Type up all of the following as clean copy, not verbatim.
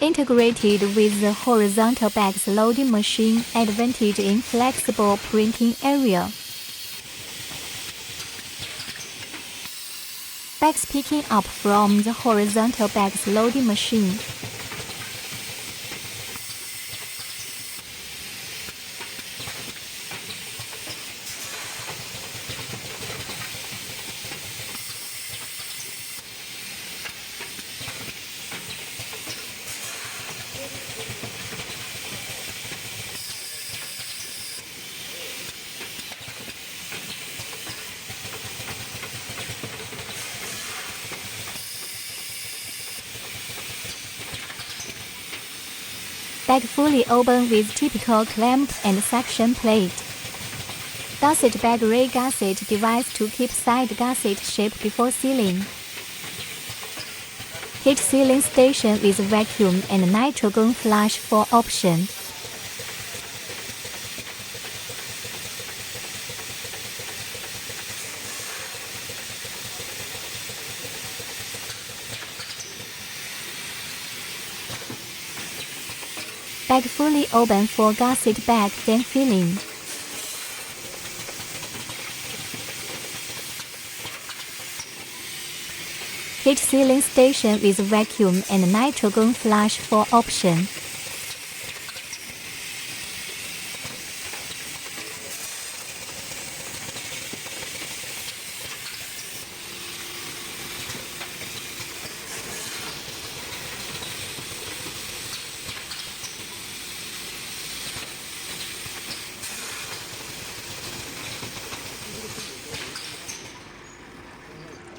Integrated with the horizontal bags loading machine, advantage in flexible printing area. Bags picking up from the horizontal bags loading machine. Bag fully open with typical clamp and suction plate. Gusset bag re-gusset device to keep side gusset shape before sealing. Heat sealing station with vacuum and nitrogen flush for option. Bag fully open for gusset bag, then filling. Heat sealing station with vacuum and nitrogen flush for option.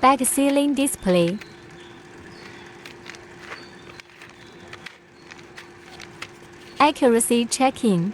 Bag sealing display. Accuracy checking.